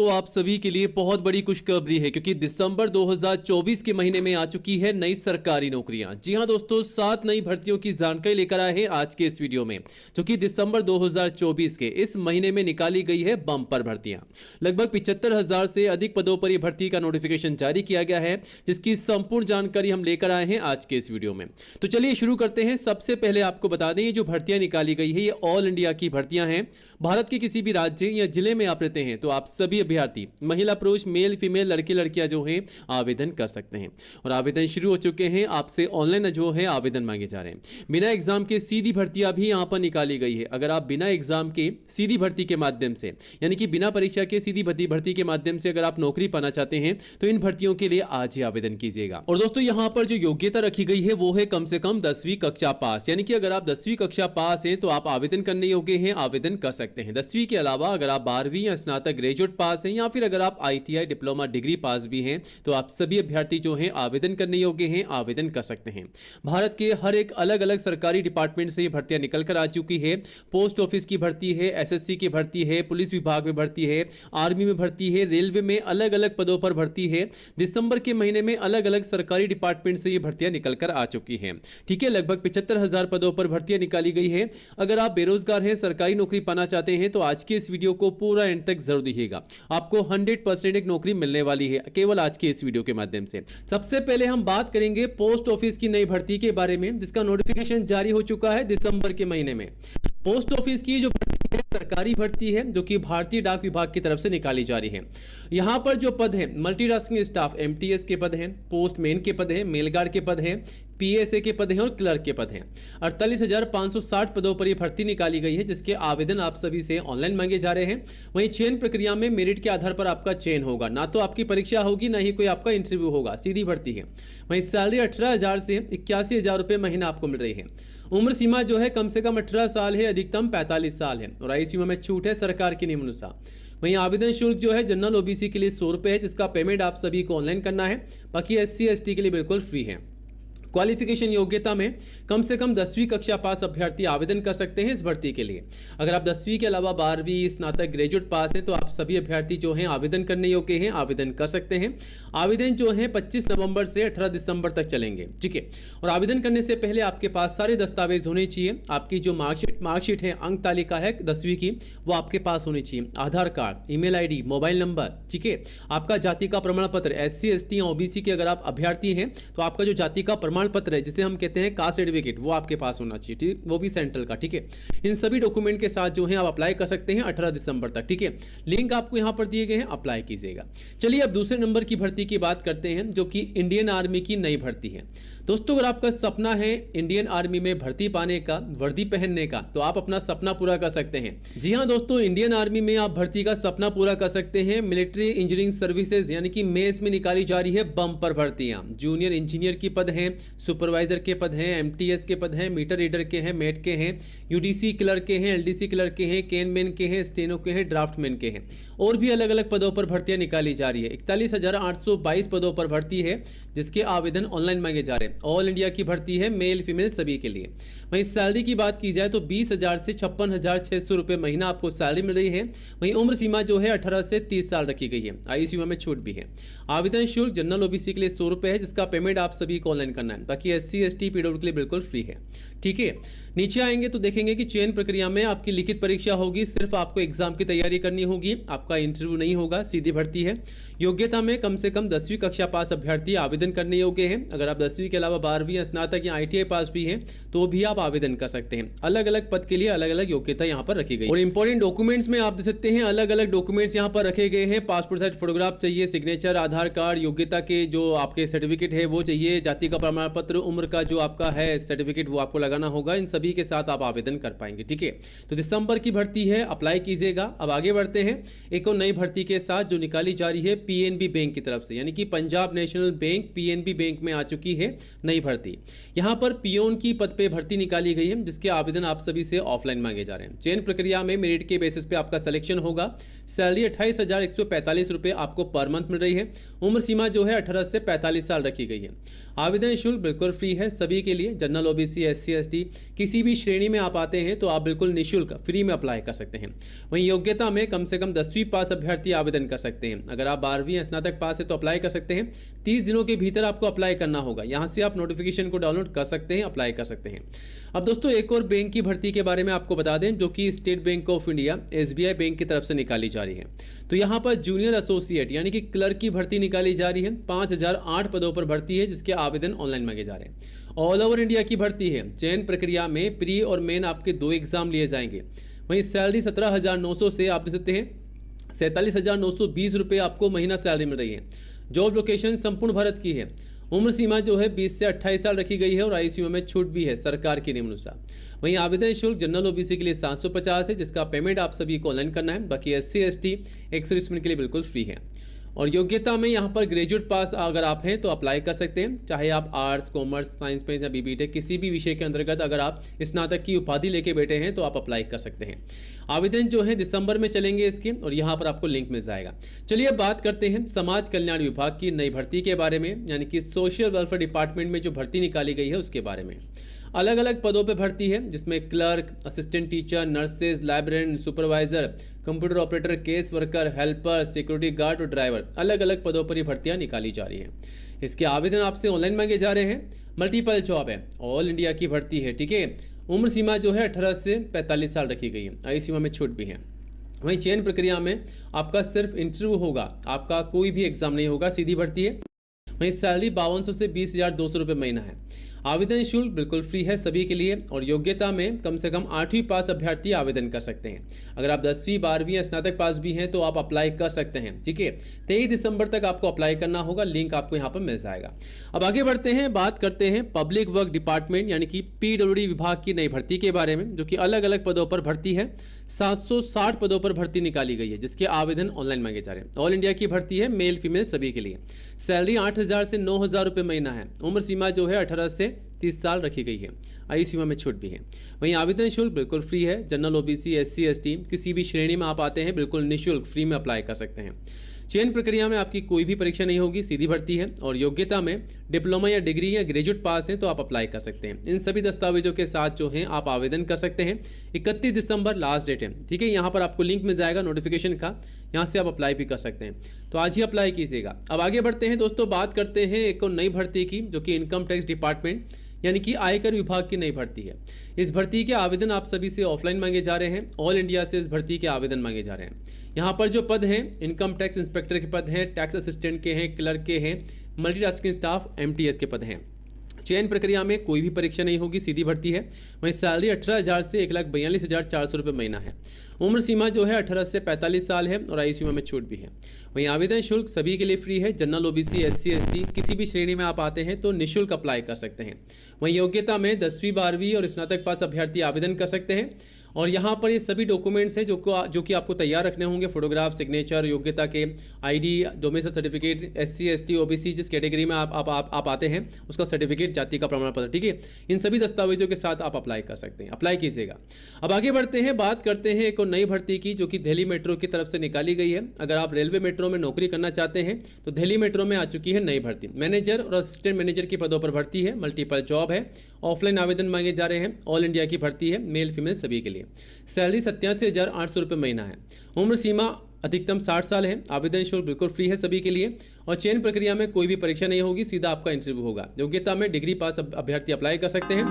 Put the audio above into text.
तो आप सभी के लिए बहुत बड़ी खुशखबरी है क्योंकि दिसंबर 2024 के महीने में आ चुकी है नई सरकारी नौकरियां। जी हां दोस्तों, 7 नई भर्तियों की जानकारी लेकर आए हैं आज के इस वीडियो में, जो कि दिसंबर 2024 के इस महीने में निकाली गई है बम्पर भर्तियां। लगभग 75,000 से अधिक पदों पर यह भर्ती का नोटिफिकेशन जारी किया गया है, जिसकी संपूर्ण जानकारी हम लेकर आए हैं आज के इस वीडियो में। तो चलिए शुरू करते हैं। सबसे पहले आपको बता दें, ये जो भर्तियां निकाली गई है ये ऑल इंडिया की भर्तियां हैं। भारत के किसी भी राज्य या जिले में आप रहते हैं तो आप सभी अभ्यर्थी, महिला पुरुष, मेल फीमेल, लड़के लड़कियां जो हैं आवेदन कर सकते हैं। और आवेदन शुरू हो चुके हैं। आपसे ऑनलाइन जो है आवेदन मांगे जा रहे हैं। बिना एग्जाम के सीधी भर्तियां भी यहां पर निकाली गई है। अगर आप बिना एग्जाम के सीधी भर्ती के माध्यम से, यानी कि बिना परीक्षा के सीधी भर्ती के माध्यम से अगर आप नौकरी पाना चाहते हैं तो इन भर्तियों के लिए आज ही आवेदन कीजिएगा। और दोस्तों, यहां पर जो योग्यता रखी गई है वो है कम से कम 10वीं कक्षा पास, यानी कि अगर आप 10वीं कक्षा पास हैं तो आप आवेदन करने योग्य हैं, आवेदन कर सकते हैं। 10वीं के अलावा अगर आप 12वीं या स्नातक ग्रेजुएट पास हैं या फिर अगर आप ITI डिप्लोमा डिग्री पास भी हैं तो आप सभी अभ्यर्थी जो हैं आवेदन करने योग्य हैं, आवेदन कर सकते हैं। भारत के हर एक अलग अलग सरकारी डिपार्टमेंट से ये भर्तियां निकल कर आ चुकी है। पोस्ट ऑफिस की भर्ती है, SSC की भर्ती है, पुलिस विभाग में भर्ती है, आर्मी में भर्ती है, रेलवे में अलग अलग पदों पर भर्ती है। दिसंबर के महीने में अलग अलग सरकारी डिपार्टमेंट से ये भर्तियां निकल कर आ चुकी है। ठीक है, लगभग 75,000 पदों पर भर्तियां निकाली गई है। अगर आप बेरोजगार हैं, सरकारी नौकरी पाना चाहते हैं तो आज के इस वीडियो को पूरा एंड तक जरूर देखिएगा। आपको 100% एक नौकरी मिलने वाली है केवल आज के इस वीडियो के माध्यम से। सबसे पहले हम बात करेंगे पोस्ट ऑफिस की नई भर्ती के बारे में, जिसका नोटिफिकेशन जारी हो चुका है दिसंबर के महीने में। पोस्ट ऑफिस की जो भर्ती है सरकारी भर्ती है, जो कि भारतीय डाक विभाग की तरफ से निकाली जा रही है। यहां पर जो पद है मल्टीटास्किंग स्टाफ, MTS के पद हैं, पोस्टमैन के पद हैं, मेल गार्ड के पद हैं, PSA के पद हैं और क्लर्क के पद हैं। 48,560 पदों पर यह भर्ती निकाली गई है, जिसके आवेदन आप सभी से ऑनलाइन मांगे जा रहे हैं। वहीं चयन प्रक्रिया में मेरिट के आधार पर आपका चयन होगा, ना तो आपकी परीक्षा होगी ना ही कोई आपका इंटरव्यू होगा, सीधी भर्ती है। वहीं सैलरी 18,000 से 81,000 रुपये महीना आपको मिल रही है। उम्र सीमा जो है कम से कम 18 साल है, अधिकतम 45 साल है और आयु सीमा में छूट है सरकार के नियम अनुसार। वहीं आवेदन शुल्क जो है जनरल OBC के लिए 100 रुपये है, जिसका पेमेंट आप सभी को ऑनलाइन करना है। बाकी SC ST के लिए बिल्कुल फ्री है। क्वालिफिकेशन योग्यता में कम से कम 10वीं कक्षा पास अभ्यर्थी आवेदन कर सकते हैं इस भर्ती के लिए। अगर आप 10वीं के अलावा 12वीं, स्नातक ग्रेजुएट पास हैं तो आप सभी अभ्यर्थी जो हैं आवेदन करने योग्य हैं, आवेदन कर सकते हैं। आवेदन जो है 25 नवंबर से 18 दिसंबर तक चलेंगे। ठीक है, और आवेदन करने से पहले आपके पास सारे दस्तावेज होने चाहिए। आपकी जो मार्कशीट है, अंक तालिका है 10वीं की, वो आपके पास होनी चाहिए। Aadhaar card, email ID, mobile number, ठीक है, आपका जाति का प्रमाण पत्र, SC ST या OBC के अगर आप अभ्यर्थी हैं तो आपका जो जाति का प्रमाण पत्र है, जिसे हम कहते हैं कास्ट सर्टिफिकेट, वो आपके पास होना चाहिए। ठीक, वो भी सेंट्रल का। ठीक है, इन सभी डॉक्यूमेंट के साथ जो है आप अप्लाई कर सकते हैं 18 दिसंबर तक। ठीक है, लिंक आपको यहां पर दिए गए हैं, अप्लाई कीजिएगा। चलिए अब दूसरे नंबर की भर्ती की बात करते हैं, जो कि इंडियन आर्मी की नई भर्ती है। दोस्तों, अगर आपका सपना है इंडियन आर्मी में भर्ती पाने का, वर्दी पहनने का, तो आप अपना सपना पूरा कर सकते हैं। जी हां दोस्तों, इंडियन आर्मी में आप भर्ती का सपना पूरा कर सकते हैं। मिलिट्री इंजीनियरिंग सर्विसेज यानी कि मेस में निकाली जा रही है बम्पर भर्तियां। जूनियर इंजीनियर की पद हैं, सुपरवाइजर के पद हैं, MTS के पद हैं, मीटर रीडर के हैं, मेट के हैं, UDC क्लर्क के हैं, LDC क्लर्क के हैं, केनमैन के हैं, स्टेनो के हैं, ड्राफ्टमैन के हैं, और भी अलग अलग पदों पर भर्तियां निकाली जा रही है। 41,822 पदों पर भर्ती है, जिसके आवेदन ऑनलाइन मांगे जा रहे हैं। ऑल इंडिया की भर्ती है, मेल फीमेल सभी के लिए। वहीं सैलरी की बात की जाए तो 20,000 से 56,600 रुपये महीना आपको सैलरी मिल रही है। वहीं उम्र सीमा जो है 18 से 30 साल रखी गई है, आयु सीमा में छूट भी है। आवेदन शुल्क जनरल OBC के लिए 100 रुपये है, जिसका पेमेंट आप सभी को ऑनलाइन करना है। बाकी SC ST PW के लिए बिल्कुल फ्री है। ठीक है, नीचे आएंगे तो देखेंगे कि चयन प्रक्रिया में आपकी लिखित परीक्षा होगी, सिर्फ आपको एग्जाम की तैयारी करनी होगी, आपका इंटरव्यू नहीं होगा, सीधी भर्ती है। योग्यता में कम से कम 10वीं कक्षा पास अभ्यर्थी आवेदन करने योग्य हैं। अगर आप 10वीं के अलावा 12वीं या स्नातक या ITI पास भी हैं तो भी आप आवेदन कर सकते हैं। अलग अलग पद के लिए अलग अलग योग्यता यहाँ पर रखी गई। और इंपॉर्टेंट डॉक्यूमेंट्स में आप देख सकते हैं अलग अलग डॉक्यूमेंट्स यहाँ पर रखे गए हैं। पासपोर्ट साइज फोटोग्राफ चाहिए, सिग्नेचर, आधार कार्ड, योग्यता के जो आपके सर्टिफिकेट है वो चाहिए, जाति का प्रमाण पत्र, उम्र का जो आपका है सर्टिफिकेट वो आपको लगाना होगा। इन सभी के साथ आप आवेदन कर पाएंगे। ठीक है, तो दिसंबर की भर्ती है, अप्लाई कीजिएगा। अब आगे बढ़ते हैं एक और नई भर्ती के साथ जो निकाली जा रही है PNB बैंक की तरफ से, यानी कि Punjab national bank PNB bank में आ चुकी है नई भर्ती। यहां पर पियोन की पद पे भर्ती निकाली गई है, जिसके आवेदन आप सभी से ऑफलाइन मांगे जा रहे हैं। चयन प्रक्रिया में मेरिट के बेसिस पे आपका सिलेक्शन होगा। सैलरी 28,145 रुपये आपको पर मंथ मिल रही है। उम्र सीमा जो है 18 से 45 साल रखी गई है। आवेदन शुल्क शुल्क बिल्कुल फ्री है सभी के लिए। जनरल, ओबीसी, एससी, एसटी किसी भी श्रेणी में आप आते हैं तो आप बिल्कुल निःशुल्क फ्री में अप्लाई कर सकते हैं। वहीं योग्यता में कम से कम 10वीं पास अभ्यर्थी आवेदन कर सकते हैं। अगर आप 12वीं या स्नातक पास है तो अप्लाई कर सकते हैं। 30 दिनों के भीतर आपको अप्लाई करना होगा। यहाँ से आप नोटिफिकेशन को डाउनलोड कर सकते हैं, अप्लाई कर सकते हैं। अब दोस्तों एक और बैंक की भर्ती के बारे में आपको बता दें, जो कि state bank of India SBI bank की तरफ से निकाली जा रही है। तो यहाँ पर जूनियर एसोसिएट यानी कि क्लर्क की भर्ती निकाली जा रही है। 5008 पदों पर भर्ती है, जिसके आवेदन ऑनलाइन मांगे जा रहे हैं। ऑल ओवर इंडिया की भर्ती है। चयन प्रक्रिया में प्री और मेन आपके 2 एग्जाम लिए जाएंगे। वहीं सैलरी 17,900 से आप दे सकते हैं 47,920 रुपये आपको महीना सैलरी मिल रही है। जॉब लोकेशन संपूर्ण भारत की है। उम्र सीमा जो है 20 से 28 साल रखी गई है और आयु सीमा में छूट भी है सरकार के नियमानुसार। वहीं आवेदन शुल्क जनरल, ओबीसी के लिए 750 है, जिसका पेमेंट आप सभी को ऑनलाइन करना है। बाकी SC, ST एक्स-सर्विसमैन के लिए बिल्कुल फ्री है। और योग्यता में यहाँ पर ग्रेजुएट पास अगर आप हैं तो अप्लाई कर सकते हैं। चाहे आप आर्ट्स, कॉमर्स, साइंस में या BBTech किसी भी विषय के अंतर्गत अगर आप स्नातक की उपाधि लेके बैठे हैं तो आप अप्लाई कर सकते हैं। आवेदन जो है दिसंबर में चलेंगे इसके, और यहाँ पर आपको लिंक मिल जाएगा। चलिए अब बात करते हैं समाज कल्याण विभाग की नई भर्ती के बारे में, यानी कि सोशल वेलफेयर डिपार्टमेंट में जो भर्ती निकाली गई है उसके बारे में। अलग अलग पदों पर भर्ती है, जिसमें clerk, assistant teacher, nurses, librarian, supervisor, computer operator, case worker, helper, security guard और ड्राइवर, अलग अलग पदों पर ये भर्तियां निकाली जा रही हैं। इसके आवेदन आपसे ऑनलाइन मांगे जा रहे हैं। मल्टीपल जॉब है, ऑल इंडिया की भर्ती है, ठीक है। उम्र सीमा जो है 18 से 45 साल रखी गई है। आयु सीमा में छूट भी है। वहीं चयन प्रक्रिया में आपका सिर्फ इंटरव्यू होगा, आपका कोई भी एग्जाम नहीं होगा, सीधी भर्ती है। वहीं सैलरी 5200 से 20,200 रुपये महीना है। आवेदन शुल्क बिल्कुल फ्री है सभी के लिए। और योग्यता में कम से कम 8वीं पास अभ्यर्थी आवेदन कर सकते हैं। अगर आप 10वीं, 12वीं या स्नातक पास भी हैं तो आप अप्लाई कर सकते हैं, ठीक है। 23 दिसंबर तक आपको अप्लाई करना होगा, लिंक आपको यहाँ पर मिल जाएगा। अब आगे बढ़ते हैं, बात करते हैं पब्लिक वर्क डिपार्टमेंट यानी कि PWD विभाग की नई भर्ती के बारे में, जो कि अलग अलग पदों पर भर्ती है। 760 पदों पर भर्ती निकाली गई है, जिसके आवेदन ऑनलाइन मांगे जा रहे हैं। ऑल इंडिया की भर्ती है, मेल फीमेल सभी के लिए। सैलरी 8,000 से 9,000 रुपये महीना है। उम्र सीमा जो है 18 से 30 साल रखी गई है। आयु सीमा में छूट भी है। वहीं आवेदन शुल्क बिल्कुल फ्री है। जनरल, ओबीसी, SC, ST किसी भी श्रेणी में आप आते हैं बिल्कुल निःशुल्क फ्री में अप्लाई कर सकते हैं। चयन प्रक्रिया में आपकी कोई भी परीक्षा नहीं होगी, सीधी भर्ती है। और योग्यता में डिप्लोमा या डिग्री या ग्रेजुएट पास है तो आप अप्लाई कर सकते हैं। इन सभी दस्तावेजों के साथ जो हैं आप आवेदन कर सकते हैं। 31 दिसंबर लास्ट डेट है, ठीक है। यहाँ पर आपको लिंक मिल जाएगा नोटिफिकेशन का, यहाँ से आप अप्लाई भी कर सकते हैं। तो आज ही अप्लाई कीजिएगा। अब आगे बढ़ते हैं दोस्तों, बात करते हैं एक और नई भर्ती की, जो कि इनकम टैक्स डिपार्टमेंट यानी कि आयकर विभाग की नई भर्ती है। इस भर्ती के आवेदन आप सभी से ऑफलाइन मांगे जा रहे हैं। ऑल इंडिया से इस भर्ती के आवेदन मांगे जा रहे हैं। यहाँ पर जो पद हैं, इनकम टैक्स इंस्पेक्टर के पद हैं, टैक्स असिस्टेंट के हैं, क्लर्क के हैं, मल्टीटास्किंग स्टाफ MTS के पद हैं। चयन प्रक्रिया में कोई भी परीक्षा नहीं होगी, सीधी भर्ती है। वहीं सैलरी 18,000 से 1,42,400 रुपये महीना है। उम्र सीमा जो है 18 से 45 साल है और आयु सीमा में छूट भी है। वहीं आवेदन शुल्क सभी के लिए फ्री है। जनरल, ओबीसी, SC, ST किसी भी श्रेणी में आप आते हैं तो निःशुल्क अप्लाई कर सकते हैं। वहीं योग्यता में 10वीं, 12वीं और स्नातक पास अभ्यर्थी आवेदन कर सकते हैं। और यहाँ पर ये सभी डॉक्यूमेंट्स हैं जो कि आपको तैयार रखने होंगे। फोटोग्राफ, सिग्नेचर, योग्यता के ID, domicile certificate, SC, ST, OBC जिस कैटेगरी में आप आते हैं उसका सर्टिफिकेट, जाति का प्रमाण पत्र, ठीक है। इन सभी दस्तावेजों के साथ आप अप्लाई कर सकते हैं, अप्लाई कीजिएगा। अब आगे बढ़ते हैं, बात करते हैं एक और नई भर्ती की, जो कि दिल्ली मेट्रो की तरफ से निकाली गई है। अगर आप रेलवे मेट्रो में नौकरी करना चाहते हैं तो दिल्ली मेट्रो में आ चुकी है नई भर्ती। मैनेजर और असिस्टेंट मैनेजर की पदों पर भर्ती है। मल्टीपल जॉब है। ऑफलाइन आवेदन मांगे जा रहे हैं। ऑल इंडिया की भर्ती है, मेल फीमेल सभी के लिए। सैलरी 87,800 रुपये महीना है। उम्र सीमा अधिकतम 60 साल है। आवेदन शुल्क बिल्कुल फ्री है सभी के लिए। और चयन प्रक्रिया में कोई भी परीक्षा नहीं होगी, सीधा आपका इंटरव्यू होगा। योग्यता में डिग्री पास अभ्यर्थी अप्लाई कर सकते हैं।